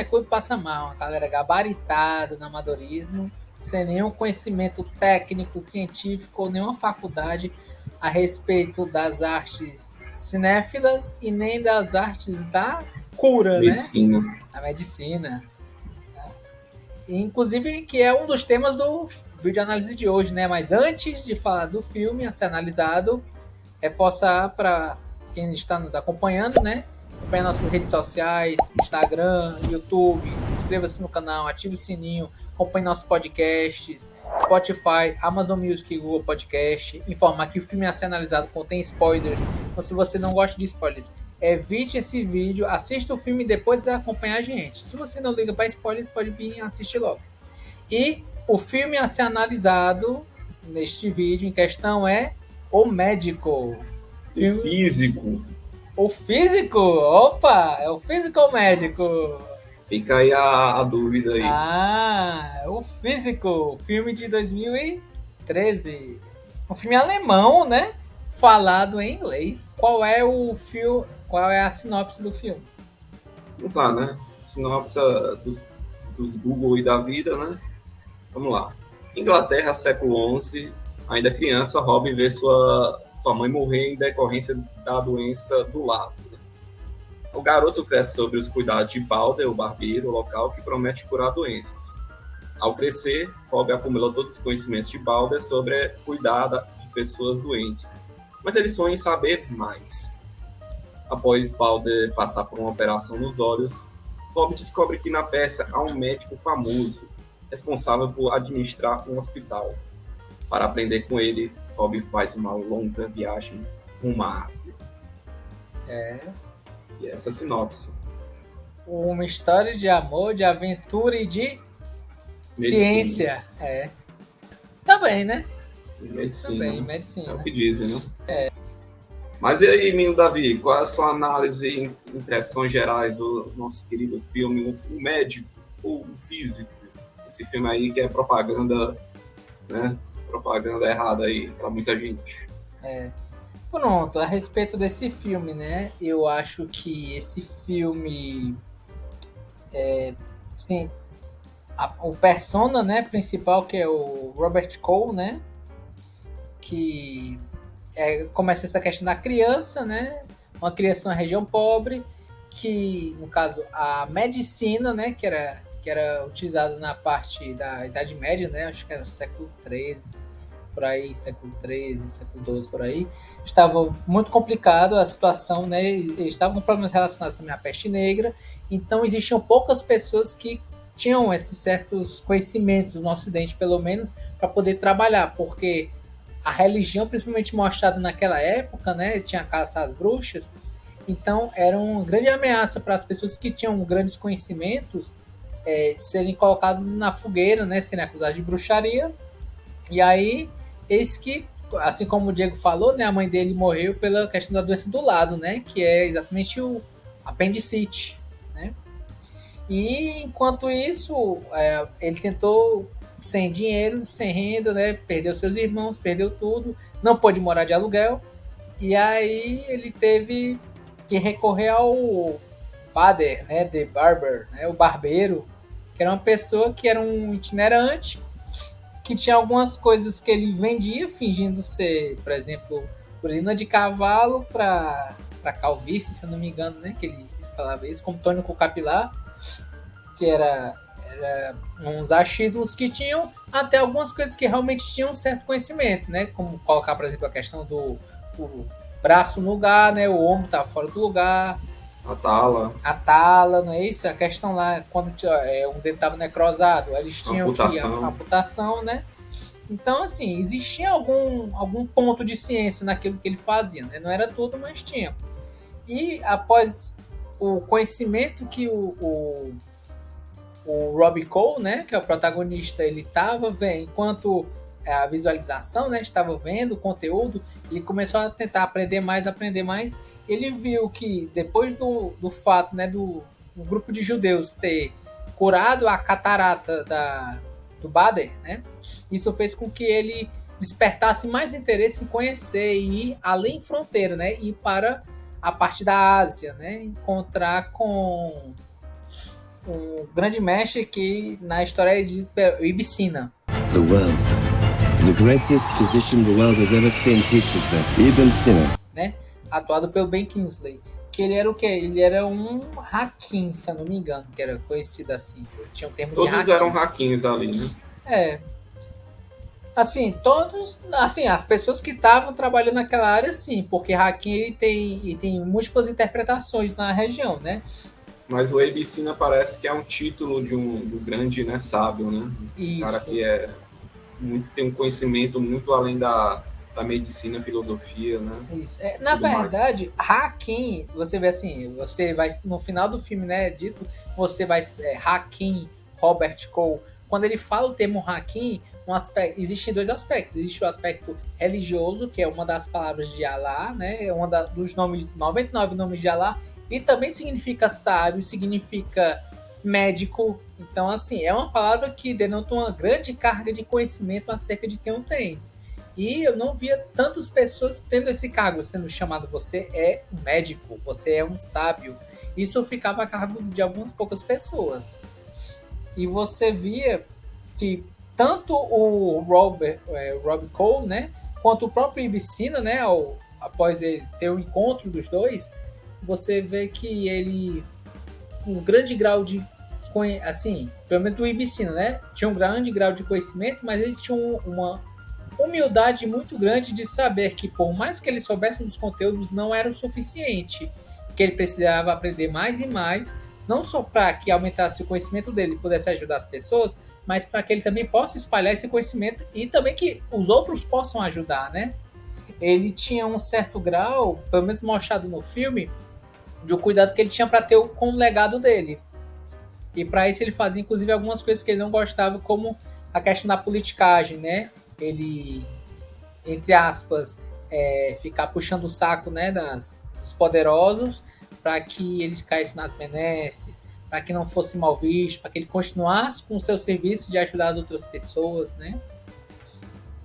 Clube passa mal, uma galera gabaritada no amadorismo, sem nenhum conhecimento técnico, científico ou nenhuma faculdade a respeito das artes cinéfilas e nem das artes da cura, né? Medicina. A medicina. Inclusive, que é um dos temas do vídeo análise de hoje, né? Mas antes de falar do filme a ser analisado, reforçar para quem está nos acompanhando, né? Acompanhe nossas redes sociais, Instagram, YouTube, inscreva-se no canal, ative o sininho, acompanhe nossos podcasts, Spotify, Amazon Music e Google Podcast. Informar que o filme a ser analisado contém spoilers, então se você não gosta de spoilers, evite esse vídeo, assista o filme e depois acompanhar a gente. Se você não liga para spoilers, pode vir e assistir logo. E o filme a ser analisado neste vídeo em questão é O Médico. O físico. O Físico? Opa! É o Físico ou o Médico? Fica aí a dúvida aí. Ah, o Físico. Filme de 2013. Um filme alemão, né? Falado em inglês. Qual é o filme? Qual é a sinopse do filme? Vamos lá, né? Sinopse dos Google e da vida, né? Vamos lá. Inglaterra, século XI, ainda criança, Robin vê sua mãe morrer em decorrência da doença do lado. O garoto cresce sob os cuidados de Balder, o barbeiro local, que promete curar doenças. Ao crescer, Robin acumula todos os conhecimentos de Balder sobre cuidar de pessoas doentes. Mas ele sonha em saber mais. Após Balder passar por uma operação nos olhos, Robin descobre que na Pérsia há um médico famoso, responsável por administrar um hospital. Para aprender com ele, Robin faz uma longa viagem rumo à Ásia. E essa é a sinopse. Uma história de amor, de aventura e de Medicina. ciência. Tá bem, né? Medicina. Também, É medicina. o que dizem, né? Mas e aí, menino Davi, qual é a sua análise e impressões gerais do nosso querido filme, O Médico, ou O Físico? Esse filme aí que é propaganda, né? Propaganda errada aí para muita gente. Pronto, a respeito desse filme, né? Eu acho que esse filme, sim, o persona, né, principal que é o Robert Cole, né? Que começa essa questão da criança, né? Uma criança numa região pobre, que no caso a medicina, né, que era utilizada na parte da Idade Média, né? Acho que era século XIII, por aí, século XIII, século XII, por aí, estava muito complicado a situação, né? Eles estavam com problemas relacionados também à peste negra, então existiam poucas pessoas que tinham esses certos conhecimentos no Ocidente, pelo menos, para poder trabalhar, porque a religião, principalmente mostrada naquela época, né, tinha caça às bruxas, então era uma grande ameaça para as pessoas que tinham grandes conhecimentos serem colocadas na fogueira, né, serem acusadas de bruxaria. E aí, eis que, assim como o Diego falou, né, a mãe dele morreu pela questão da doença do lado, né, que é exatamente o apendicite, né? E enquanto isso, ele tentou sem dinheiro, sem renda, né? Perdeu seus irmãos, perdeu tudo, não pôde morar de aluguel. E aí ele teve que recorrer ao Bader, né? The Barber, né? O barbeiro, que era uma pessoa que era um itinerante, que tinha algumas coisas que ele vendia, fingindo ser, por exemplo, urina de cavalo para calvície, se eu não me engano, né? Que ele falava isso, como tônico capilar, que era uns achismos que tinham, até algumas coisas que realmente tinham um certo conhecimento, né? Como colocar, por exemplo, a questão do braço no lugar, né? O ombro tá fora do lugar. A tala, não é isso? A questão lá, quando um dedo estava necrosado, eles tinham que amputação, né? Então, assim, existia algum ponto de ciência naquilo que ele fazia, né? Não era tudo, mas tinha. E após o conhecimento que o Robbie Cole, né, que é o protagonista, ele estava vendo, enquanto a visualização, né, estava vendo o conteúdo, ele começou a tentar aprender mais, ele viu que depois do fato, né, do grupo de judeus ter curado a catarata do Bader, né, isso fez com que ele despertasse mais interesse em conhecer e ir além fronteira, né, ir para a parte da Ásia, né, encontrar com um grande mestre que na história ele diz o Ibicina, The world. The greatest physician the world has ever seen teaches them. Ibn Sina. né? Atuado pelo Ben Kingsley. Que ele era o quê? Ele era um Hakim, se eu não me engano, que era conhecido assim. Tinha um termo de Todos Hakim. eram hackings ali, né? É. Assim, todos. Assim, as pessoas que estavam trabalhando naquela área, sim, porque Hakim ele tem múltiplas interpretações na região, né? Mas o Ebicina parece que é um título de um grande, né, sábio, né? Um cara Isso. que tem um conhecimento muito além da medicina, filosofia, né? Isso. Na Tudo mais. verdade, Hakim, você vê assim, você vai no final do filme, né, dito, você vai Hakim, Robert Cole. Quando ele fala o termo Hakim, existem dois aspectos. Existe o aspecto religioso, que é uma das palavras de Alá, né? É dos nomes, 99 nomes de Alá, e também significa sábio, significa médico. Então, assim, é uma palavra que denota uma grande carga de conhecimento acerca de quem o tem. E eu não via tantas pessoas tendo esse cargo, sendo chamado você é um médico, você é um sábio. Isso ficava a cargo de algumas poucas pessoas. E você via que tanto o Rob Cole, né, quanto o próprio Ibicina, né, após ele ter o encontro dos dois, você vê que ele um grande grau de assim, pelo menos do Ibicina, né, tinha um grande grau de conhecimento, mas ele tinha uma humildade muito grande de saber que por mais que ele soubesse dos conteúdos não era o suficiente, que ele precisava aprender mais e mais, não só para que aumentasse o conhecimento dele e pudesse ajudar as pessoas, mas para que ele também possa espalhar esse conhecimento e também que os outros possam ajudar, né? Ele tinha um certo grau, pelo menos mostrado no filme, de um cuidado que ele tinha para ter com o legado dele. E para isso ele fazia inclusive algumas coisas que ele não gostava, como a questão da politicagem, né? Ele, entre aspas, ficar puxando o saco, né, dos poderosos para que eles caíssem nas benesses, para que não fosse mal visto, para que ele continuasse com o seu serviço de ajudar as outras pessoas, né?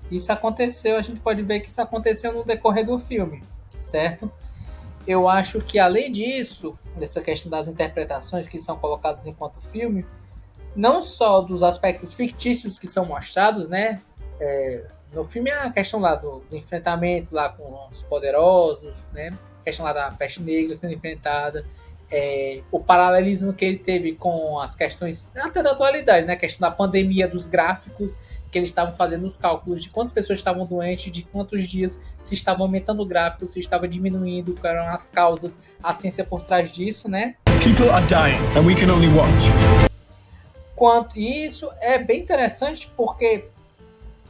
Isso aconteceu, a gente pode ver que isso aconteceu no decorrer do filme, certo? Eu acho que além disso, dessa questão das interpretações que são colocadas enquanto filme, não só dos aspectos fictícios que são mostrados, né? No filme a questão lá do enfrentamento lá com os poderosos, né? A questão lá da peste negra sendo enfrentada, o paralelismo que ele teve com as questões até da atualidade, né? A questão da pandemia dos gráficos, que eles estavam fazendo os cálculos de quantas pessoas estavam doentes, de quantos dias, se estava aumentando o gráfico, se estava diminuindo, quais eram as causas, a ciência por trás disso, né? People are dying and we can only watch. E isso é bem interessante porque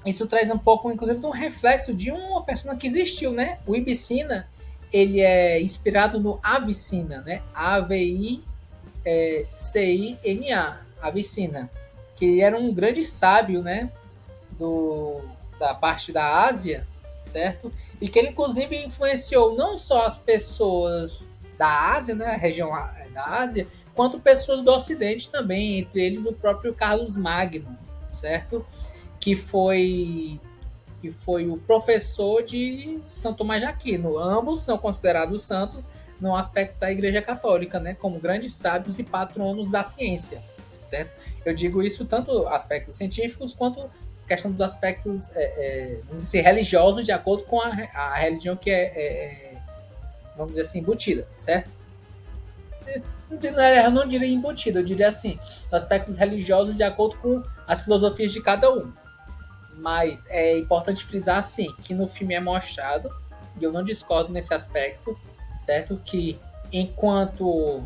isso traz um pouco, inclusive, de um reflexo de uma pessoa que existiu, né? O Ibicina, ele é inspirado no Avicina, né? Avicina, Avicina, que ele era um grande sábio, né? Da parte da Ásia, certo? E que ele, inclusive, influenciou não só as pessoas da Ásia, né? A região da Ásia, quanto pessoas do Ocidente também, entre eles o próprio Carlos Magno, certo? Que foi o professor de São Tomás de Aquino. Ambos são considerados santos no aspecto da Igreja Católica, né, como grandes sábios e patronos da ciência, certo? Eu digo isso tanto aspectos científicos quanto questão dos aspectos, vamos dizer, religiosos, de acordo com a religião que vamos dizer assim, embutida, certo? Eu não diria embutida, eu diria assim, aspectos religiosos de acordo com as filosofias de cada um. Mas é importante frisar, assim, que no filme é mostrado, e eu não discordo nesse aspecto, certo? Que enquanto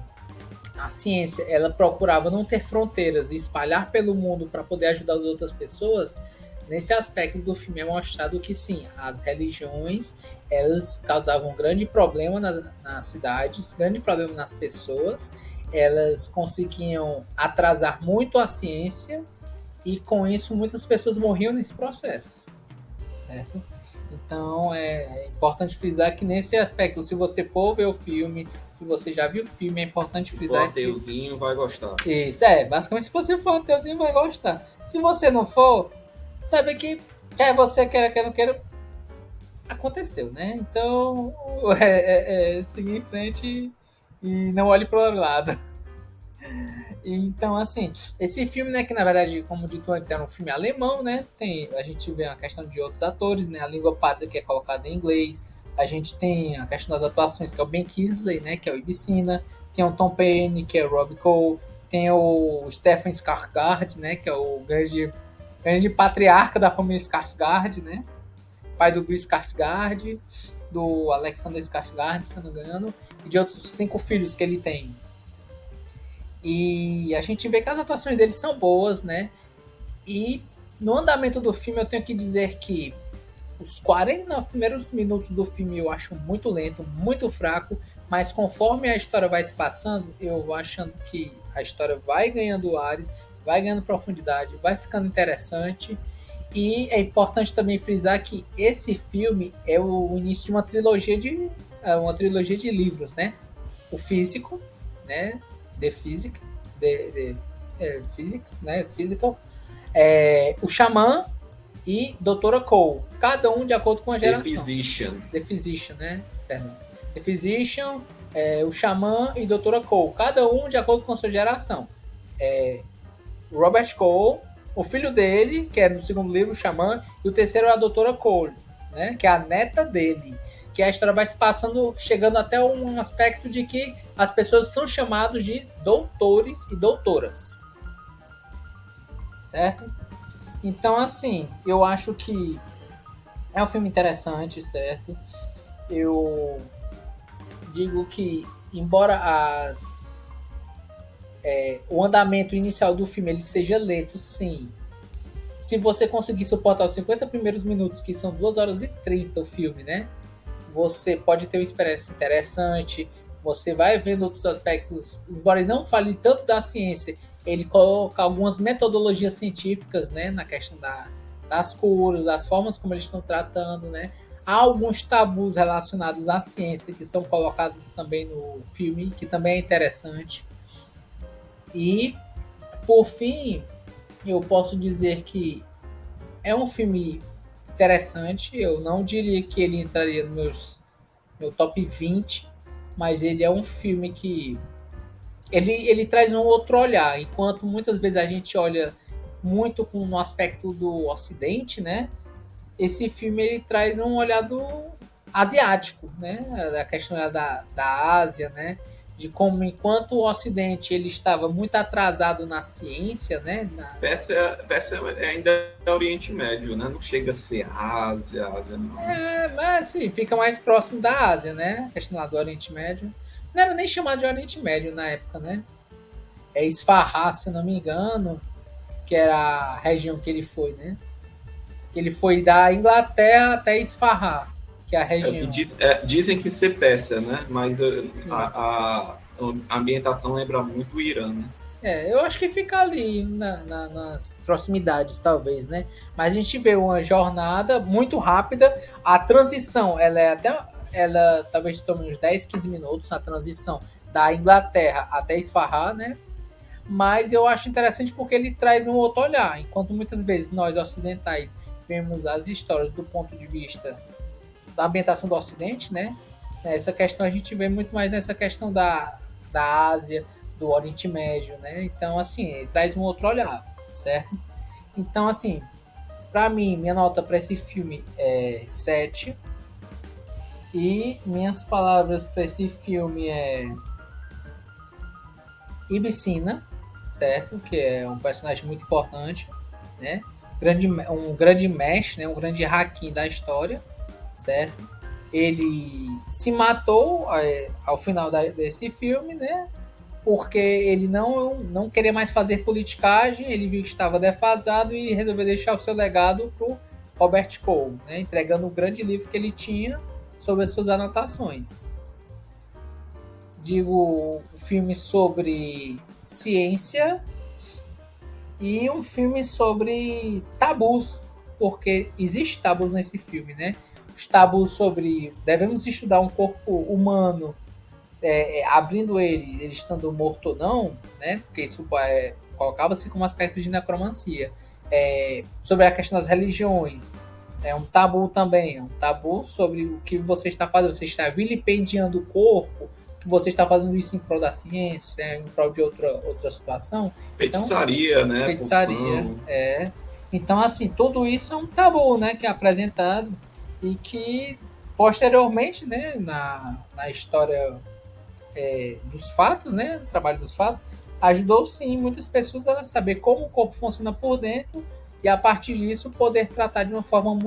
a ciência ela procurava não ter fronteiras e espalhar pelo mundo para poder ajudar as outras pessoas, nesse aspecto do filme é mostrado que sim, as religiões elas causavam um grande problema nas cidades, grande problema nas pessoas, elas conseguiam atrasar muito a ciência e com isso muitas pessoas morriam nesse processo, certo? Então é importante frisar que nesse aspecto, se você for ver o filme, se você já viu o filme, é importante frisar esse... O ateuzinho vai gostar. Isso, basicamente se você for ateuzinho vai gostar. Se você não for, sabe que quer você queira, quer não queira, aconteceu, né? Então seguir em frente e não olhe para o lado. Então, assim, esse filme, né, que na verdade, como dito antes, era um filme alemão, né? A gente vê a questão de outros atores, né? A língua pátria que é colocada em inglês. A gente tem a questão das atuações, que é o Ben Kingsley, né? Que é o Ibicina. Tem o Tom Payne, que é o Rob Cole. Tem o Stephen Skarsgård, né? Que é o grande patriarca da família Skarsgård, né? Pai do Bill Skarsgård, do Alexander Skarsgård, se não me engano. E de outros 5 filhos que ele tem. E a gente vê que as atuações deles são boas, né? E no andamento do filme eu tenho que dizer que os 49 primeiros minutos do filme eu acho muito lento, muito fraco, mas conforme a história vai se passando, eu vou achando que a história vai ganhando ares, vai ganhando profundidade, vai ficando interessante. E é importante também frisar que esse filme é o início de uma trilogia de livros, né? O Físico, né? The Physics, Physics, né? Physical, o Xamã e Doutora Cole, cada um de acordo com a geração. The Physician, né? Perdão. The Physician, o Xamã e Doutora Cole, cada um de acordo com a sua geração. Robert Cole, o filho dele, que é no segundo livro, o Xamã, e o terceiro é a Doutora Cole, né? Que é a neta dele. Que a história vai se passando, chegando até um aspecto de que as pessoas são chamadas de doutores e doutoras. Certo? Então, assim, eu acho que é um filme interessante, certo? Eu digo que, embora o andamento inicial do filme ele seja lento, sim. Se você conseguir suportar os 50 primeiros minutos, que são 2 horas e 30 o filme, né? Você pode ter uma experiência interessante, você vai vendo outros aspectos, embora ele não fale tanto da ciência, ele coloca algumas metodologias científicas, né, na questão das curas, das formas como eles estão tratando, né. Há alguns tabus relacionados à ciência que são colocados também no filme, que também é interessante. E, por fim, eu posso dizer que é um filme interessante. Eu não diria que ele entraria no meu top 20, mas ele é um filme que ele traz um outro olhar, enquanto muitas vezes a gente olha muito no aspecto do Ocidente, né? Esse filme ele traz um olhar do asiático, né? A questão da Ásia, né? De como, enquanto o Ocidente ele estava muito atrasado na ciência, né? Pérsia ainda é Oriente Médio, né? Não chega a ser Ásia não. Mas assim, fica mais próximo da Ásia, né? A questão lá do Oriente Médio. Não era nem chamado de Oriente Médio na época, né? É Isfahan, se não me engano, que era a região que ele foi, né? Ele foi da Inglaterra até Isfahan, que é a região. Dizem que ser Pérsia, né? Mas a ambientação lembra muito o Irã, né? Eu acho que fica ali nas proximidades, talvez, né? Mas a gente vê uma jornada muito rápida. A transição, ela talvez tome uns 10, 15 minutos, a transição da Inglaterra até Isfahan, né? Mas eu acho interessante porque ele traz um outro olhar. Enquanto muitas vezes nós ocidentais vemos as histórias do ponto de vista da ambientação do Ocidente, né? Essa questão a gente vê muito mais nessa questão da Ásia, do Oriente Médio, né? Então, assim, ele traz um outro olhar, certo? Então, assim, pra mim, minha nota para esse filme é 7. E minhas palavras para esse filme é Ibicina, certo? Que é um personagem muito importante, né? Um grande mestre, né? Um grande hakim da história, certo? Ele se matou ao final desse filme, né? Porque ele não queria mais fazer politicagem, ele viu que estava defasado e resolveu deixar o seu legado para o Robert Cole, né? Entregando o grande livro que ele tinha sobre as suas anotações. Digo, um filme sobre ciência e um filme sobre tabus, porque existe tabus nesse filme, né? Os tabus sobre devemos estudar um corpo humano, abrindo ele estando morto ou não, né? Porque isso colocava-se como aspecto de necromancia. Sobre a questão das religiões, é um tabu também, é um tabu sobre o que você está fazendo. Você está vilipendiando o corpo que você está fazendo isso em prol da ciência, né, em prol de outra situação. Feitiçaria, né? Feitiçaria, Poção. Então, assim, tudo isso é um tabu, né, que é apresentado e que, posteriormente, né, na história dos fatos, né, no trabalho dos fatos, ajudou, sim, muitas pessoas a saber como o corpo funciona por dentro e, a partir disso, poder tratar de uma forma um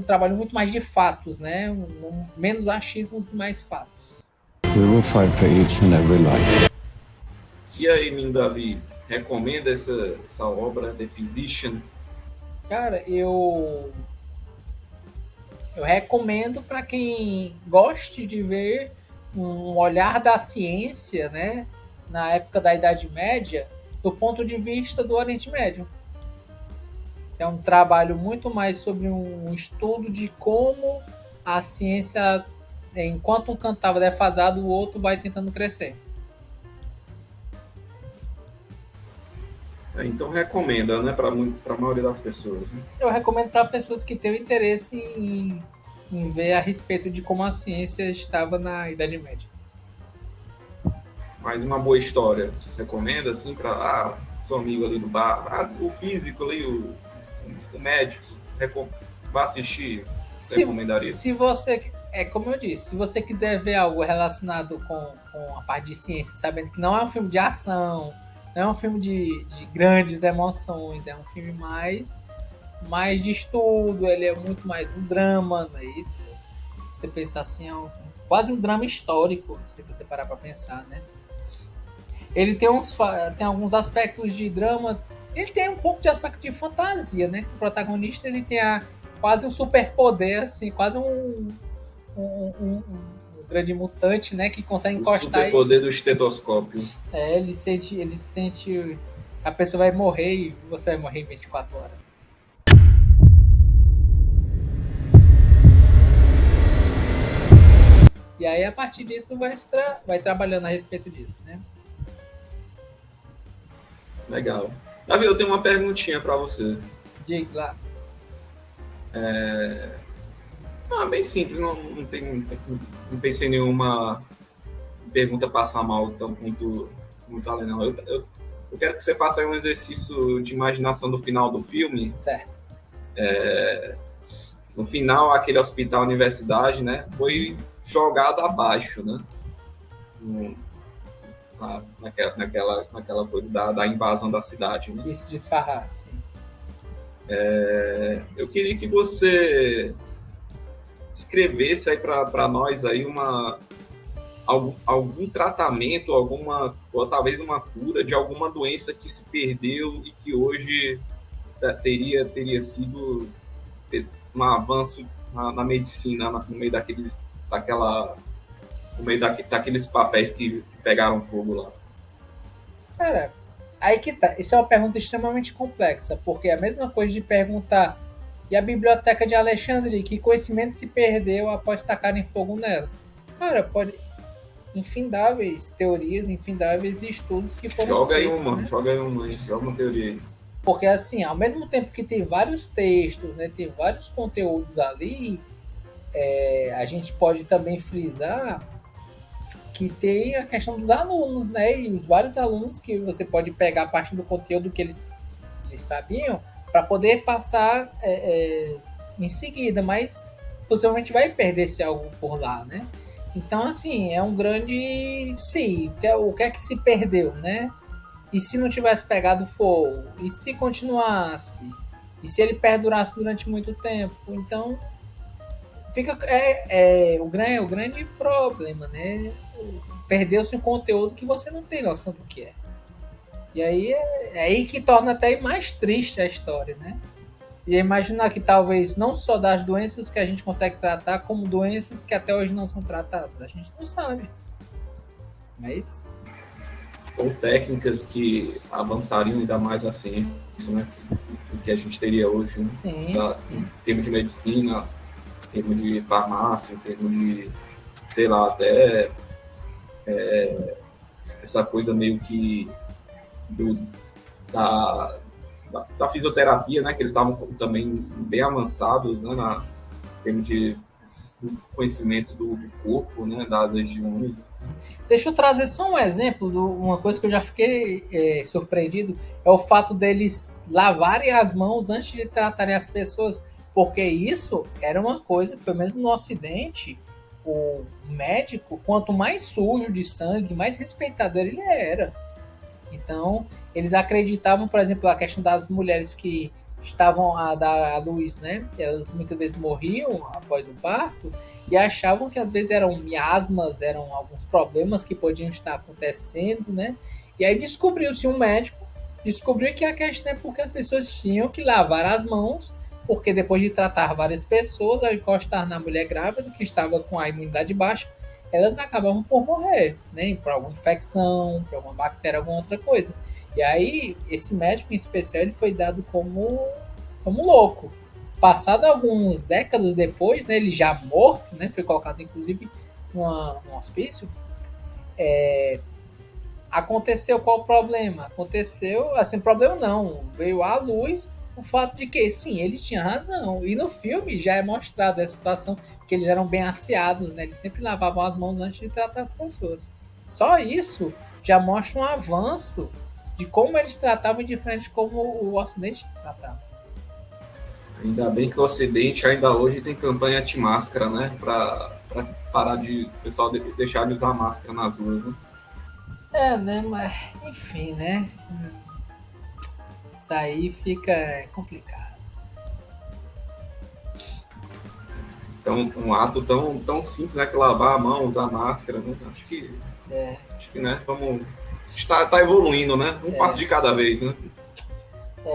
trabalho muito mais de fatos, né, menos achismos e mais fatos. We will fight for each and every life. E aí, Mindavi, recomenda essa obra, The Physician? Cara, eu recomendo para quem goste de ver um olhar da ciência, né, na época da Idade Média, do ponto de vista do Oriente Médio. É um trabalho muito mais sobre um estudo de como a ciência, enquanto um canto estava defasado, o outro vai tentando crescer. Então recomenda, né, para a maioria das pessoas. Né? Eu recomendo para pessoas que têm interesse em ver a respeito de como a ciência estava na Idade Média. Mais uma boa história, recomenda, assim, para seu amigo ali do bar, o físico ali, o médico, vai assistir, recomendaria. Se você, como eu disse, se você quiser ver algo relacionado com a parte de ciência, sabendo que não é um filme de ação, não é um filme de grandes emoções, é um filme mais de estudo, ele é muito mais um drama, não é isso? Você pensar assim, quase um drama histórico, se você parar para pensar, né? Ele tem alguns aspectos de drama, ele tem um pouco de aspecto de fantasia, né? O protagonista, ele tem quase um superpoder, assim, quase um grande mutante, né? Que consegue encostar. O superpoder do estetoscópio. Ele sente a pessoa vai morrer e você vai morrer em 24 horas. E aí, a partir disso, vai trabalhando a respeito disso, né? Legal. Davi, eu tenho uma perguntinha para você. Diga lá. Bem simples, não pensei em nenhuma pergunta passar mal tão muito além, não. Eu quero que você faça aí um exercício de imaginação do final do filme. Certo. No final, aquele hospital universidade, né, foi jogado abaixo, né? Naquela coisa da invasão da cidade, né? Isso, desfarrar, sim. Eu queria que você escrevesse aí para nós aí algum tratamento, ou talvez uma cura de alguma doença que se perdeu e que hoje teria sido um avanço na medicina, no meio daqueles papéis que pegaram fogo lá. Cara, aí que tá. Isso é uma pergunta extremamente complexa, porque é a mesma coisa de perguntar: e a biblioteca de Alexandria, que conhecimento se perdeu após tacarem fogo nela? Cara, pode infindáveis teorias, infindáveis estudos que foram feitos. Joga uma teoria aí. Porque assim, ao mesmo tempo que tem vários textos, né, tem vários conteúdos ali, a gente pode também frisar que tem a questão dos alunos, né? E os vários alunos que você pode pegar a parte do conteúdo que eles sabiam para poder passar em seguida, mas possivelmente vai perder-se algo por lá, né? Então, assim, é um grande sim. O que é que se perdeu, né? E se não tivesse pegado fogo? E se continuasse? E se ele perdurasse durante muito tempo? Então, fica o grande problema, né? Perdeu-se um conteúdo que você não tem noção do que é. E aí é aí que torna até mais triste a história, né? E imaginar que talvez não só das doenças que a gente consegue tratar, como doenças que até hoje não são tratadas. A gente não sabe. Mas ou técnicas que avançariam ainda mais a ciência, né? Do que a gente teria hoje, né? Sim. Em termos de medicina, em termos de farmácia, em termos de, sei lá, até essa coisa meio que da fisioterapia, né? Que eles estavam também bem avançados, né? Em termos de do conhecimento do corpo, né, das regiões. Deixa eu trazer só um exemplo de uma coisa que eu já fiquei surpreendido, é o fato deles lavarem as mãos antes de tratarem as pessoas, porque isso era uma coisa, pelo menos no Ocidente, o médico, quanto mais sujo de sangue, mais respeitador ele era. Então, eles acreditavam, por exemplo, a questão das mulheres que estavam a dar à luz, né? Elas muitas vezes morriam após o parto e achavam que às vezes eram miasmas, eram alguns problemas que podiam estar acontecendo, né? E aí descobriu-se um médico, descobriu que a questão é porque as pessoas tinham que lavar as mãos, porque depois de tratar várias pessoas, ao encostar na mulher grávida que estava com a imunidade baixa, elas acabavam por morrer, né? Por alguma infecção, por alguma bactéria, alguma outra coisa. E aí, esse médico em especial, ele foi dado como louco. Passado algumas décadas depois, né, ele já morto, né, foi colocado inclusive num hospício, aconteceu qual o problema? Aconteceu, assim, problema não, veio à luz o fato de que, sim, ele tinha razão. E no filme já é mostrado essa situação, que eles eram bem asseados, né, eles sempre lavavam as mãos antes de tratar as pessoas. Só isso já mostra um avanço de como eles tratavam diferente de como o Ocidente tratava. Ainda bem que o Ocidente ainda hoje tem campanha anti-máscara, né? Para parar de o pessoal deixar de usar máscara nas ruas, né? Né, mas enfim, né? Isso aí fica complicado. Então, um ato tão simples, né? Que lavar a mão, usar máscara, né? Acho que, né? Vamos... Está evoluindo, né? Um passo de cada vez, né?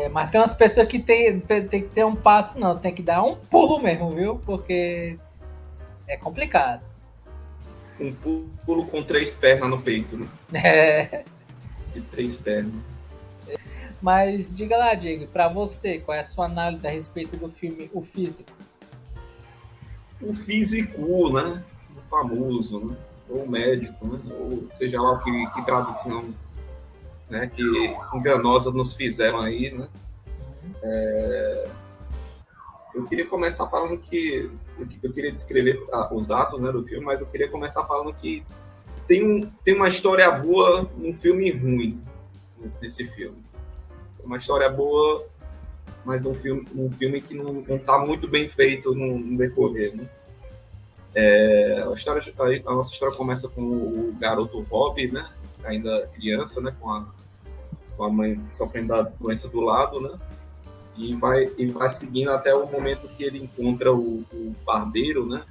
Mas tem umas pessoas que tem que ter um passo, não. Tem que dar um pulo mesmo, viu? Porque é complicado. Um pulo com 3 pernas no peito, né? De 3 pernas. Mas diga lá, Diego, pra você, qual é a sua análise a respeito do filme O Físico? O físico, né? O famoso, né? Ou o médico, né? Ou seja lá o que tradução, né? Que enganosa nos fizeram aí, né? Eu queria começar falando que eu queria descrever os atos, né, do filme, mas eu queria começar falando que tem uma história boa num filme ruim nesse filme. Uma história boa, mas um filme que não está muito bem feito no decorrer, né? A nossa história começa com o garoto Rob, né? Ainda criança, né? Com a mãe sofrendo da doença do lado, né? E vai seguindo até o momento que ele encontra o barbeiro, né?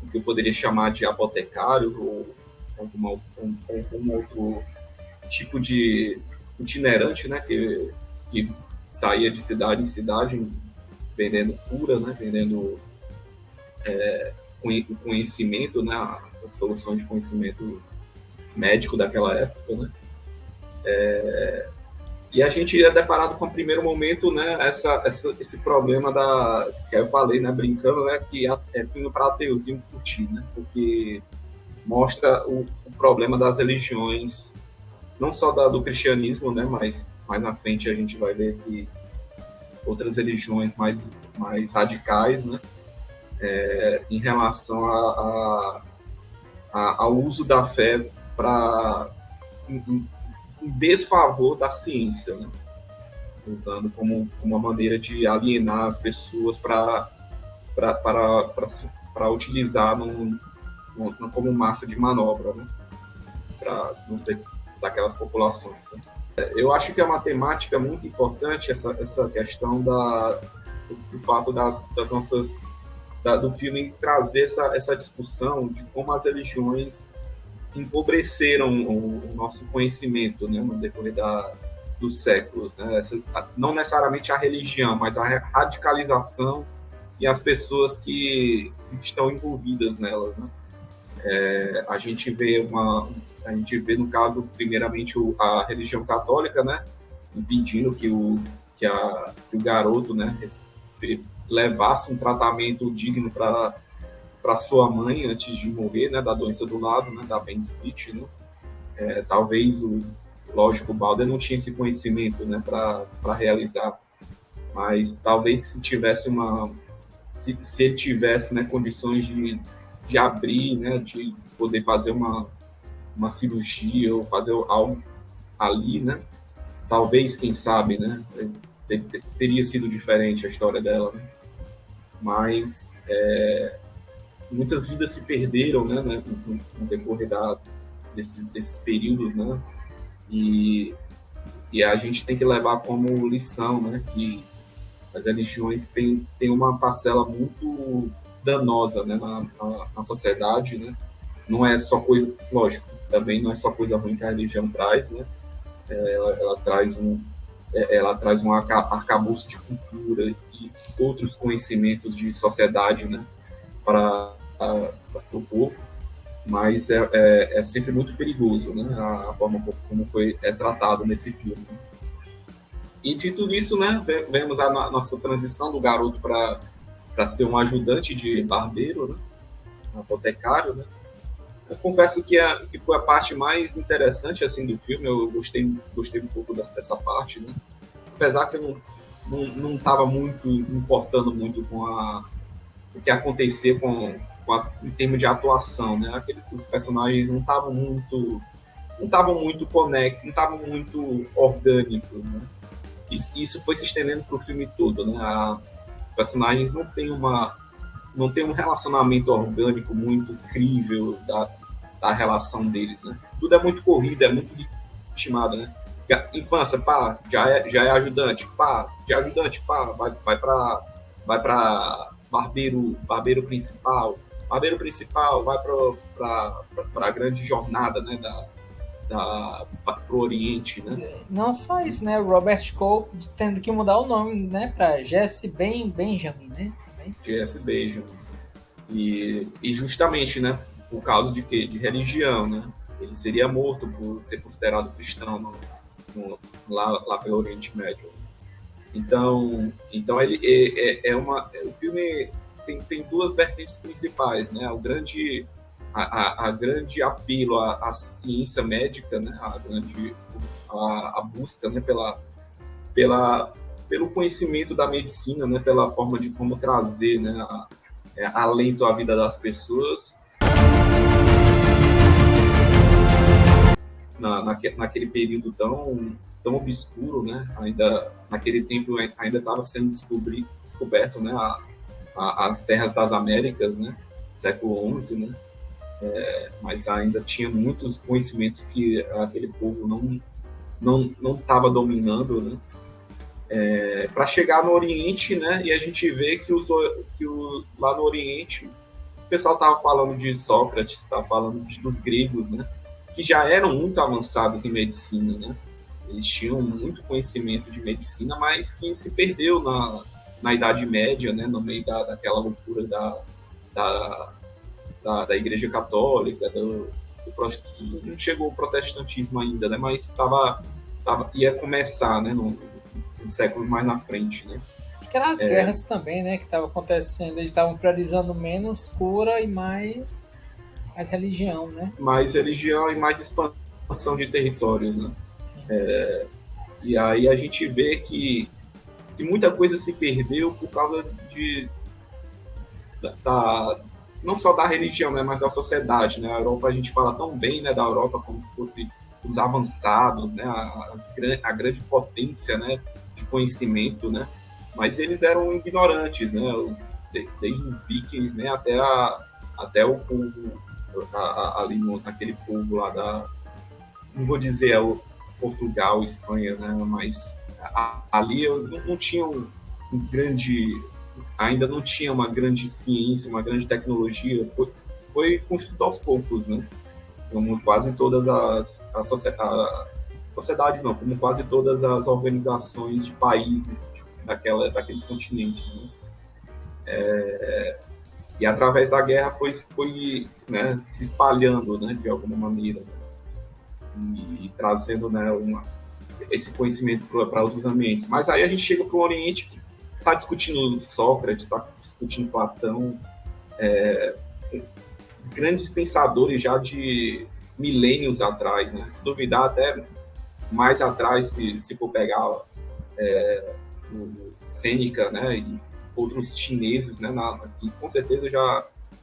O que eu poderia chamar de apotecário ou algum outro tipo de itinerante, né? Que saía de cidade em cidade vendendo cura, né? Vendendo conhecimento, né? As soluções de conhecimento médico daquela época, né? E a gente é deparado com o primeiro momento, né, esse problema que eu falei, né, brincando, né, que é filme para ateuzinho curtir, né, porque mostra o problema das religiões, não só do cristianismo, né, mas mais na frente a gente vai ver que outras religiões mais radicais, né, em relação ao uso da fé para em desfavor da ciência, né? Usando como uma maneira de alienar as pessoas para utilizar como massa de manobra, né? Daquelas populações. Né? Eu acho que é uma temática muito importante essa questão do fato das nossas do filme trazer essa discussão de como as religiões empobreceram o nosso conhecimento, né, no decorrer dos séculos, né? Não necessariamente a religião, mas a radicalização e as pessoas que estão envolvidas nelas, né? A gente vê no caso primeiramente a religião católica, né, impedindo que o garoto, né, levasse um tratamento digno para sua mãe antes de morrer, né, da doença do lado, né, da apendicite, né? Talvez lógico, o Balder não tinha esse conhecimento, né, para realizar, mas talvez se ele tivesse, né, condições de abrir, né, de poder fazer uma cirurgia ou fazer algo ali, né? Talvez, quem sabe, né? Teria sido diferente a história dela, né? Mas muitas vidas se perderam, né, no decorrer desses períodos, né? E a gente tem que levar como lição, né, que as religiões têm uma parcela muito danosa, né, na sociedade, né? Não é só coisa, lógico, também não é só coisa ruim que a religião traz, né? Ela traz um arcabouço de cultura e outros conhecimentos de sociedade, né, para o povo, mas é sempre muito perigoso, né, a forma como é tratado nesse filme. E de tudo isso, né, vemos a nossa transição do garoto para ser um ajudante de barbeiro, né, um apotecário, né. Eu confesso que foi a parte mais interessante assim do filme. Eu gostei um pouco dessa parte, né? Apesar que eu não estava muito importando muito com o que acontecia em termos de atuação, né? Os personagens não estavam muito conectados, não estavam muito orgânicos, né? Isso foi se estendendo para o filme todo, né? Os personagens não têm um relacionamento orgânico muito crível da relação deles, né? Tudo é muito corrido, é muito ritmado, né? Infância, pá, já é ajudante, pá, de ajudante, pá, vai para barbeiro principal vai para a grande jornada, né, pro Oriente, né? Não só isso, né? O Robert Cole tendo que mudar o nome, né, para Jesse Benjamin, né? Jesse Benjamin. E justamente, né, por causa de quê? De religião, né? Ele seria morto por ser considerado cristão lá pelo Oriente Médio. Então ele o filme tem duas vertentes principais, né? A grande apelo à ciência médica, né? A busca, né, pelo conhecimento da medicina, né? Pela forma de como trazer, né, alento à vida das pessoas. Naquele período tão obscuro, né? Ainda naquele tempo ainda estava sendo descoberto, né, as terras das Américas, né? Século XI, né? Mas ainda tinha muitos conhecimentos que aquele povo não estava dominando, né? Para chegar no Oriente, né? E a gente vê que lá no Oriente o pessoal estava falando de Sócrates, estava falando dos gregos, né? Que já eram muito avançados em medicina, né? Eles tinham muito conhecimento de medicina, mas que se perdeu na Idade Média, né? No meio daquela loucura da Igreja Católica, não chegou o protestantismo ainda, né? Mas ia começar, né? Nos séculos mais na frente, né? Aquelas guerras também, né, que estavam acontecendo, eles estavam priorizando menos cura e mais religião, né? Mais religião e mais expansão de territórios, né? Sim. E aí a gente vê que muita coisa se perdeu por causa não só da religião, né, mas da sociedade, né? A Europa, a gente fala tão bem, né, da Europa como se fosse os avançados, né, a grande potência, né, de conhecimento, né? Mas eles eram ignorantes, né? Desde os vikings, né, até o povo ali naquele povo lá não vou dizer Portugal, Espanha, né? Mas ali não tinha ainda não tinha uma grande ciência, uma grande tecnologia. Foi construído aos poucos, né? Como quase todas as sociedades, não, como quase todas as organizações de países daqueles continentes, né? E através da guerra foi né, se espalhando, né, de alguma maneira, né? E trazendo, né, esse conhecimento para outros ambientes. Mas aí a gente chega para o Oriente, que está discutindo Sócrates, está discutindo Platão, grandes pensadores já de milênios atrás, né? Se duvidar até mais atrás, se for pegar o Sêneca, né, e outros chineses, né, que com certeza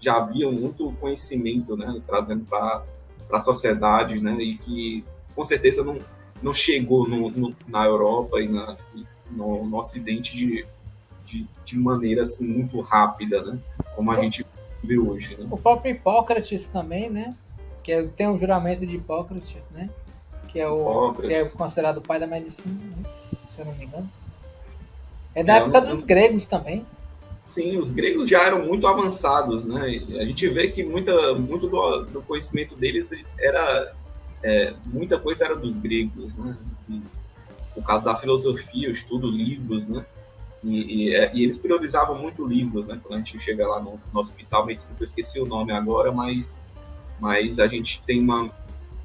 já havia muito conhecimento, né, trazendo para a sociedade, né, e que com certeza não chegou na Europa e no Ocidente de maneira assim, muito rápida, né, como a gente vê hoje. Né? O próprio Hipócrates também, né? Tem o juramento de Hipócrates, né? Que é considerado o pai da medicina, se eu não me engano. É da época dos gregos também. Sim, os gregos já eram muito avançados, né? E a gente vê que muito do conhecimento deles muita coisa era dos gregos, né? E, por causa da filosofia, o estudo, livros, né? E eles priorizavam muito livros, né? Quando a gente chega lá no hospital, medicina, eu esqueci o nome agora, mas a gente tem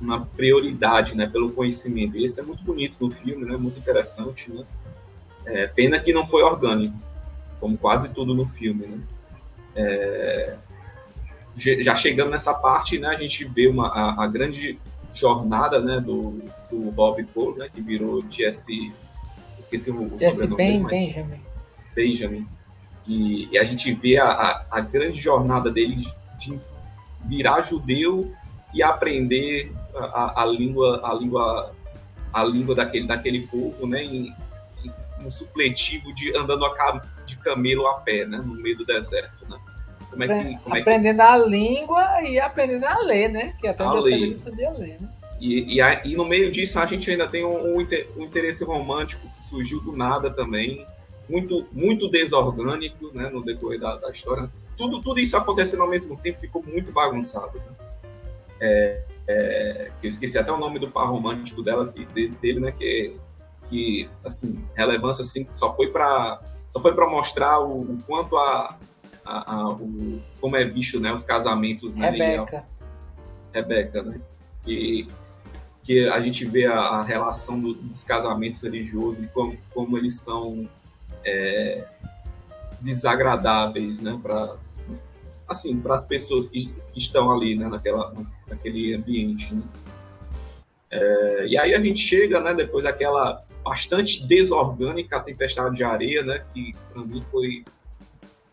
uma prioridade, né? Pelo conhecimento. E isso é muito bonito no filme, né? Muito interessante, né? Pena que não foi orgânico, como quase tudo no filme, né? Já chegando nessa parte, né? A gente vê a grande jornada, né? Do Rob Cole, né? Que virou Jesse... Esqueci o sobrenome dele, Benjamin. E a gente vê a grande jornada dele de virar judeu e aprender a língua daquele povo, né? Um supletivo de andando de camelo a pé, né? No meio do deserto, né? Aprendendo a língua e aprendendo a ler, né? Que até eu sabia ler, né? E no meio disso a gente ainda tem um interesse romântico que surgiu do nada também, muito, muito desorgânico, né, no decorrer da história. Tudo isso acontecendo ao mesmo tempo ficou muito bagunçado. Né? Eu esqueci até o nome do par romântico dele, né, que assim, relevância assim, só foi para mostrar o quanto como é visto, né, os casamentos, né, Rebeca, né? Que a gente vê a relação dos casamentos religiosos e como eles são desagradáveis, né, para as pessoas que estão ali, né, naquele ambiente. Né? E aí a gente chega, né, depois daquela bastante desorgânica Tempestade de Areia, né, que para mim foi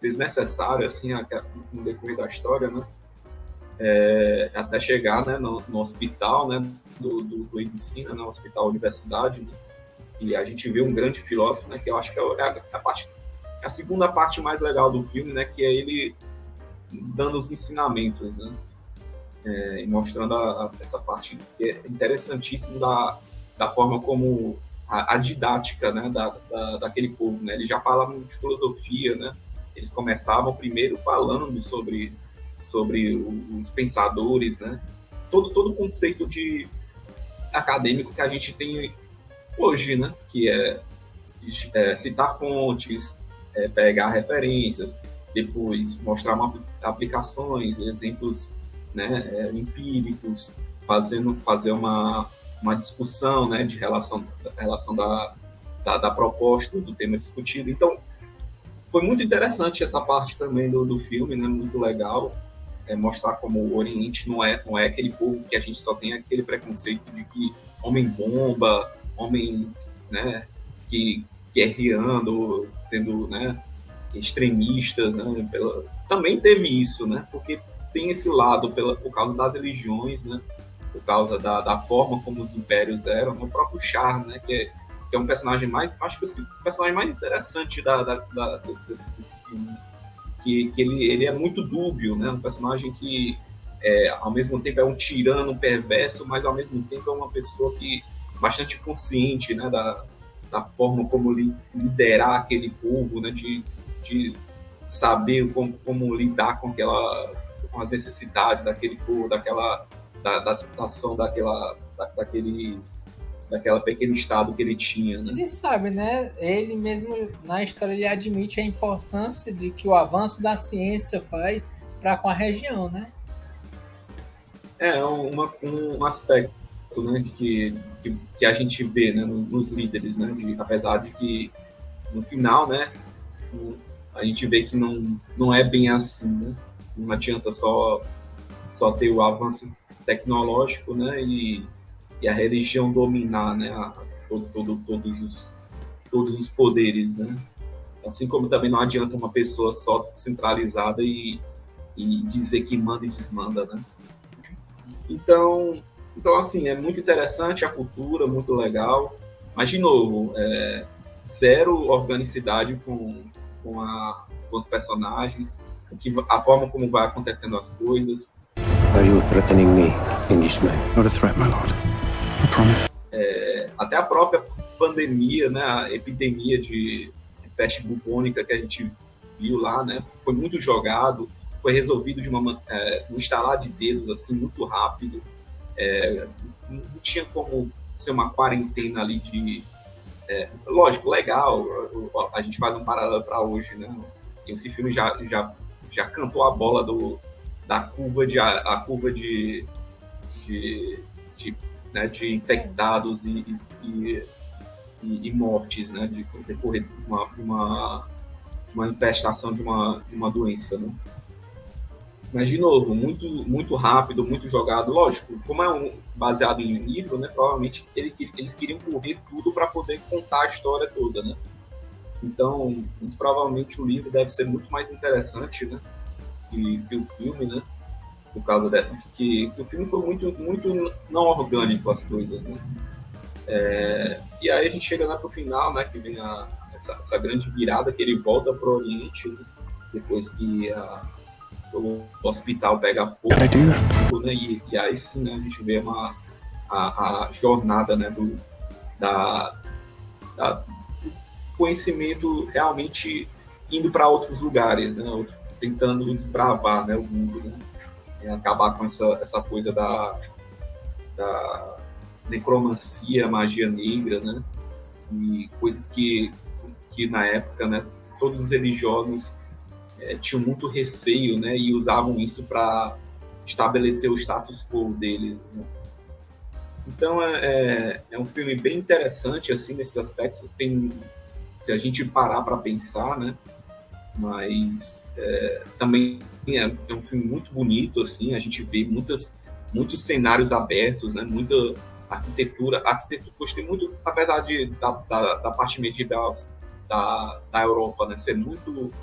desnecessário assim, no decorrer da história, né? Até chegar, né, no hospital, né, do medicina, no hospital universidade, né, e a gente vê um grande filósofo, né, que eu acho que é a segunda parte mais legal do filme, né, que é ele dando os ensinamentos, né, e mostrando essa parte que é interessantíssimo da forma como a didática, né, daquele povo, né, eles já falavam de filosofia, né, eles começavam primeiro falando sobre os pensadores, né? Todo o conceito acadêmico que a gente tem hoje, né? Que é citar fontes, pegar referências, depois mostrar aplicações, exemplos, né, empíricos, fazer uma discussão, né, de relação da proposta, do tema discutido. Então, foi muito interessante essa parte também do filme, né? Muito legal. Mostrar como o Oriente não é aquele povo que a gente só tem aquele preconceito de que homem-bomba, homens, né, que guerreando, sendo, né, extremistas, né, também teve isso, né, porque tem esse lado por causa das religiões, né, por causa da forma como os impérios eram, né, o próprio Char, né, que é um personagem acho que o personagem mais interessante desse filme, que ele é muito dúbio, né? Um personagem que ao mesmo tempo é um tirano, um perverso, mas ao mesmo tempo é uma pessoa que bastante consciente, né? Da forma como liderar aquele povo, né? De saber como lidar com as necessidades daquele povo, da situação daquela pequeno estado que ele tinha, né? Ele sabe, né? Ele mesmo, na história, ele admite a importância de que o avanço da ciência faz para com a região, né? Um aspecto, né, que a gente vê, né, nos líderes, né? Apesar de que, no final, né, a gente vê que não é bem assim, né? Não adianta só ter o avanço tecnológico, né? E a religião dominar, né, todos os poderes, né? Assim como também não adianta uma pessoa só centralizada e e dizer que manda e desmanda, né? Então, assim, é muito interessante a cultura, muito legal, mas, de novo, zero organicidade com os personagens, a forma como vai acontecendo as coisas. Are you threatening me, Englishman? Not a threat, my lord. I promise. Até a própria pandemia, né, a epidemia de peste bubônica que a gente viu lá, né, foi muito jogado, foi resolvido de um estalar de dedos assim, muito rápido. Não tinha como ser uma quarentena ali de... lógico, legal, a gente faz um paralelo para hoje, né? Esse filme já cantou a bola da curva de infectados e mortes, né? De decorrer de uma infestação de uma doença, né? Mas, de novo, muito, muito rápido, muito jogado. Lógico, como é baseado em livro, né, provavelmente eles queriam correr tudo para poder contar a história toda, né? Então, muito provavelmente o livro deve ser muito mais interessante, né, que o filme, né? Por causa que o filme foi muito, muito não orgânico as coisas, né? E aí a gente chega lá pro final, né, que vem essa grande virada, que ele volta pro Oriente, né, depois que o hospital pega fogo, né, e aí sim, né, a gente vê a jornada, né, do conhecimento realmente indo para outros lugares, né, tentando desbravar, né, o mundo, né, e acabar com essa coisa da necromancia, magia negra, né, e coisas que na época, né, todos os religiosos tinham muito receio, né, e usavam isso para estabelecer o status quo deles, né? Então é um filme bem interessante assim nesses aspectos. Se a gente parar para pensar, né, mas também é um filme muito bonito assim. A gente vê muitos cenários abertos, né, muita arquitetura. Gostei muito, apesar da parte medieval da Europa, né, ser muito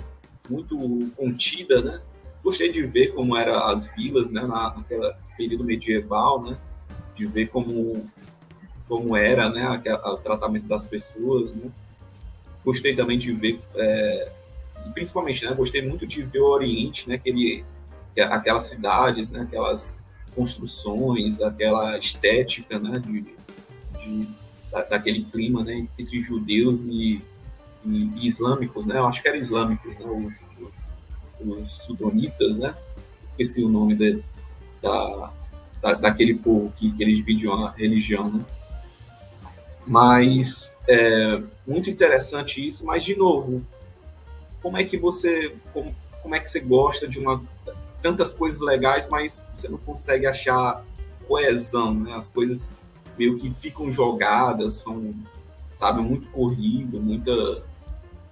contida, né? Gostei de ver como eram as vilas, né, naquele período medieval, né? De ver como era, né, o tratamento das pessoas, né? Gostei também de ver, principalmente, né, gostei muito de ver o Oriente, né, aquelas cidades, né, aquelas construções, aquela estética, né, daquele clima, né, entre judeus e islâmicos, né? Eu acho que eram islâmicos, né? Os sudonitas, né? Esqueci o nome daquele povo que eles dividiam a religião, né? Mas muito interessante isso. Mas, de novo, como é que você gosta de tantas coisas legais, mas você não consegue achar coesão, né? As coisas meio que ficam jogadas, são, sabe, muito corrido,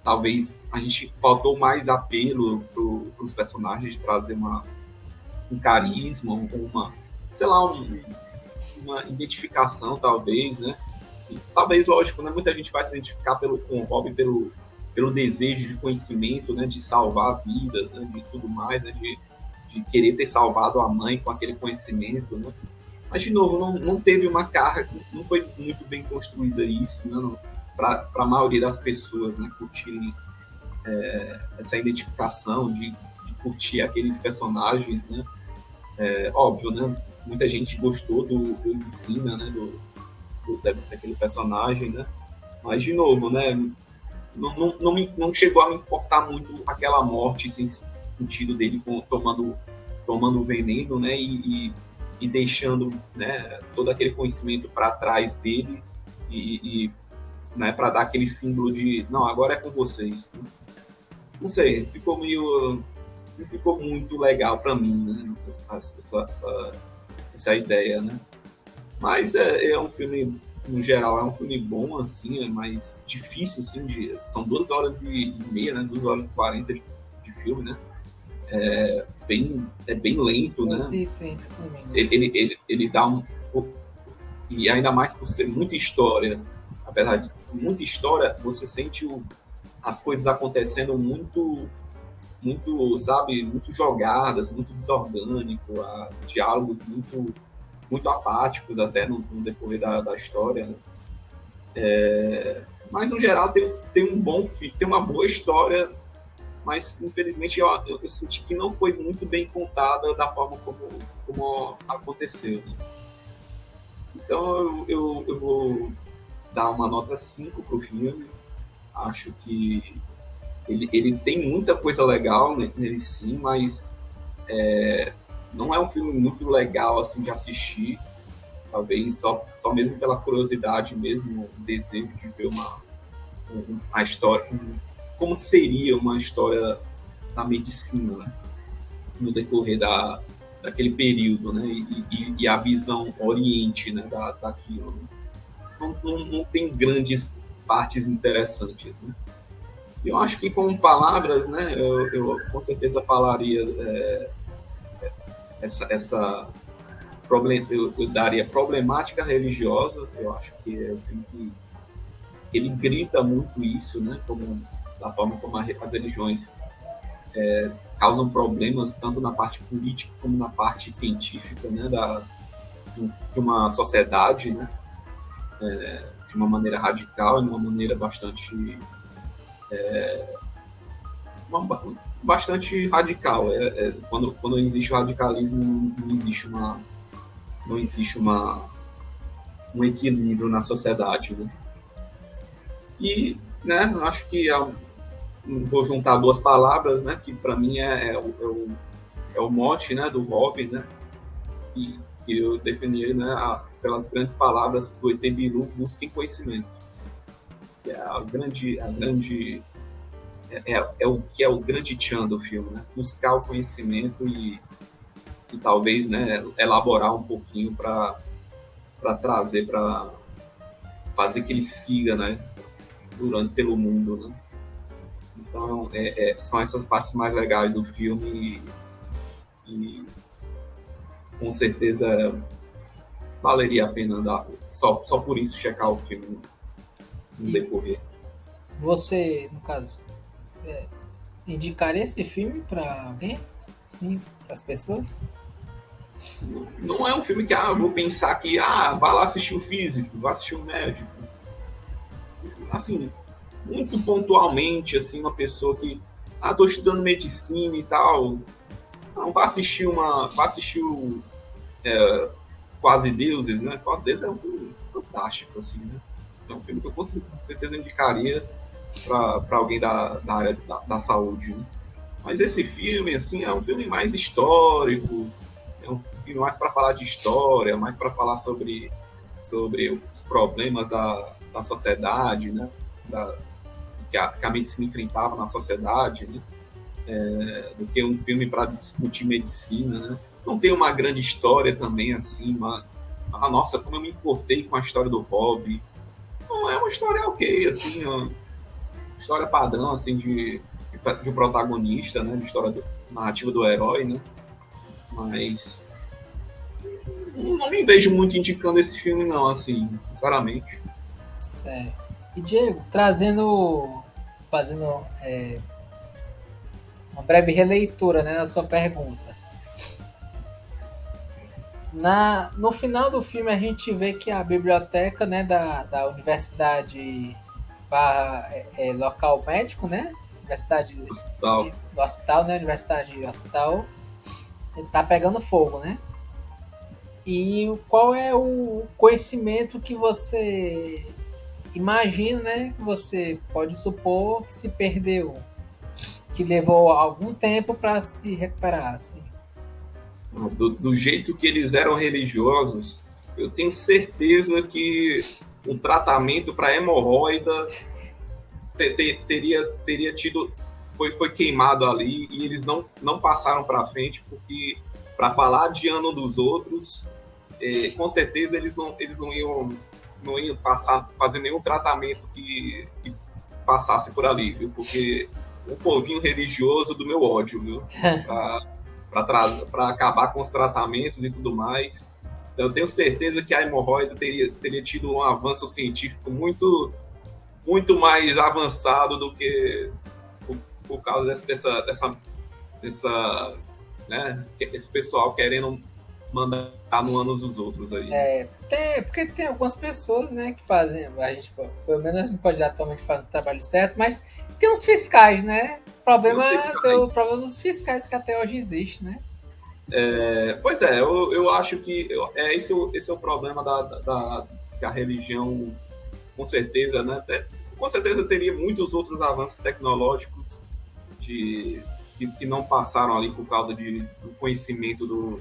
talvez a gente faltou mais apelo para os personagens, de trazer um carisma, sei lá, uma identificação, talvez, né? E, talvez, lógico, né? Muita gente vai se identificar com o Robin pelo desejo de conhecimento, né? De salvar vidas, né? De tudo mais, né? De querer ter salvado a mãe com aquele conhecimento, né? Mas, de novo, não teve uma carga, não foi muito bem construída isso, né? Para a maioria das pessoas, né, curtirem essa identificação de curtir aqueles personagens, né? Óbvio, né? Muita gente gostou do Ensina, né? Daquele personagem, né? Mas, de novo, né? Não chegou a me importar muito aquela morte sem sentido dele tomando veneno, né? E deixando, né, todo aquele conhecimento para trás dele né, para dar aquele símbolo de não, agora é com vocês, né? Não sei, não ficou muito legal para mim, né, essa ideia, né? Mas é um filme, no geral, é um filme bom, assim, é mais difícil, assim, são 2 horas e meia, né, 2 horas e 40 de filme, né? É bem lento, né? Ele dá e ainda mais por ser muita história, apesar de muita história, você sente as coisas acontecendo muito muito, sabe, muito jogadas, muito desorgânico, os diálogos muito apáticos até no decorrer da história, né? Mas no geral tem um bom tem uma boa história, mas infelizmente eu senti que não foi muito bem contada da forma como aconteceu, né? Então eu vou dar uma nota 5 pro filme. Acho que ele tem muita coisa legal nele sim, mas não é um filme muito legal assim de assistir. Talvez só mesmo pela curiosidade mesmo, o desejo de ver uma história, como seria uma história da medicina, né? No decorrer daquele período, né? E a visão oriente, né? Daquilo. Né? Não tem grandes partes interessantes, né? Eu acho que com palavras, né? Eu com certeza falaria eu daria problemática religiosa. Eu acho que é um filme que ele grita muito isso, né? Da forma como as religiões causam problemas tanto na parte política como na parte científica, né? De uma sociedade, né? De uma maneira radical e de uma maneira bastante radical. Quando existe o radicalismo, não existe um equilíbrio na sociedade, né? E, né, acho que vou juntar duas palavras, né, que para mim é o mote, né, do Hobbit, né, que eu defini, né, pelas grandes palavras do ET Bilu, busquem conhecimento. Que é o que é o grande tchan do filme, né? Buscar o conhecimento e talvez, né, elaborar um pouquinho para trazer, para fazer que ele siga, né, pelo mundo, né? Então, são essas partes mais legais do filme e com certeza valeria a pena só por isso checar o filme no decorrer. Você, no caso, indicaria esse filme para alguém? Sim, para as pessoas? Não é um filme que eu vou pensar que vai lá assistir o físico, vai assistir o médico. Assim, muito pontualmente, assim, uma pessoa que tô estudando medicina e tal, não vai assistir o Quase Deuses, né? Quase Deuses é um filme fantástico, assim, né? É um filme que eu com certeza indicaria para alguém da área da saúde, né? Mas esse filme, assim, é um filme mais histórico, é um filme mais para falar de história, mais para falar sobre os problemas da sociedade, né? Que a medicina enfrentava na sociedade, né? Do que um filme para discutir medicina, né? Não tem uma grande história também, assim, nossa, como eu me importei com a história do Hobbit. Não é uma história ok, assim, uma história padrão, assim, de protagonista, né? De história narrativa do herói, né? Mas não me vejo muito indicando esse filme, não, assim, sinceramente. Certo. E Diego, fazendo uma breve releitura, né, da sua pergunta. No final do filme a gente vê que a biblioteca, né, da universidade local médico, né, universidade do hospital, né, universidade hospital, tá pegando fogo, né? E qual é o conhecimento que você imagina, né, que você pode supor que se perdeu, que levou algum tempo para se recuperar, assim? Do jeito que eles eram religiosos, eu tenho certeza que um tratamento para hemorroida teria tido, foi queimado ali, e eles não passaram para frente, porque para falar de ano dos outros, com certeza eles não iam fazer nenhum tratamento que passasse por ali, viu? Porque um povinho religioso do meu ódio, viu? Para acabar com os tratamentos e tudo mais. Então, eu tenho certeza que a hemorroida teria tido um avanço científico muito, muito mais avançado do que por causa dessa né, esse pessoal querendo mandar no ânus dos outros aí. Porque tem algumas pessoas, né, que fazem, a gente, pelo menos a gente pode atualmente fazer o trabalho certo, mas tem uns fiscais, né? O problema dos fiscais que até hoje existe, né? Pois é, eu acho que esse é o problema que a religião, com certeza, né? Com certeza teria muitos outros avanços tecnológicos que não passaram ali por causa do conhecimento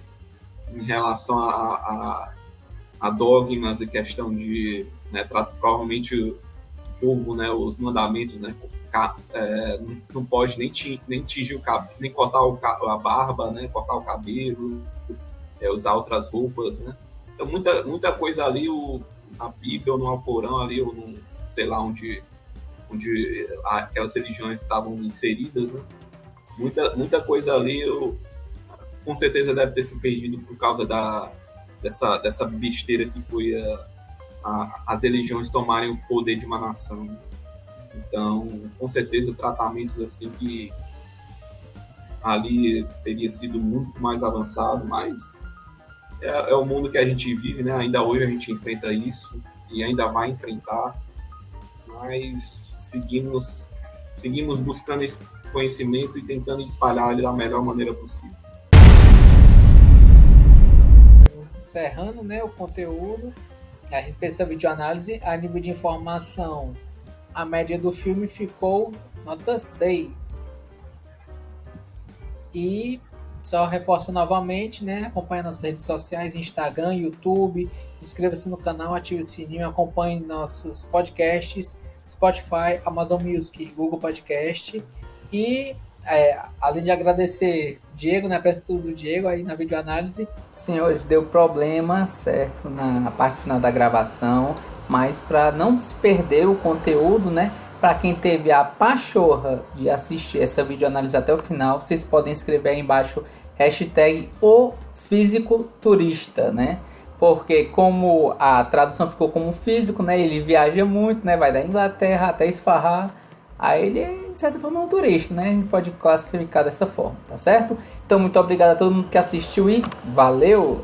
em relação a dogmas e questão de, né, provavelmente o povo, né, os mandamentos, né, não pode nem tingir o cabelo, nem cortar a barba, né, cortar o cabelo, usar outras roupas, né. Então muita coisa ali, na Bíblia ou no Alcorão ali, ou no, sei lá onde aquelas religiões estavam inseridas, né. Muita coisa ali com certeza deve ter se perdido por causa dessa besteira que foi as religiões tomarem o poder de uma nação. Então, com certeza, tratamentos assim que ali teria sido muito mais avançado, mas é o mundo que a gente vive, né? Ainda hoje a gente enfrenta isso e ainda vai enfrentar, mas seguimos buscando esse conhecimento e tentando espalhar ele da melhor maneira possível. Encerrando, né, o conteúdo a respeito dessa videoanálise, a nível de informação, a média do filme ficou nota 6. E só reforça novamente, né, acompanhe nossas redes sociais, Instagram, YouTube, inscreva-se no canal, ative o sininho, acompanhe nossos podcasts, Spotify, Amazon Music, Google Podcast. E além de agradecer Diego, né, a presença do Diego aí na videoanálise. Senhores, deu problema, certo, na parte final da gravação, mas para não se perder o conteúdo, né, para quem teve a pachorra de assistir essa videoanálise até o final, vocês podem escrever aí embaixo hashtag o físico turista, né? Porque como a tradução ficou como físico, né, ele viaja muito, né, vai da Inglaterra até Esfarrar. Aí ele é, de certa forma, um turista, né? A gente pode classificar dessa forma, tá certo? Então, muito obrigado a todo mundo que assistiu e valeu!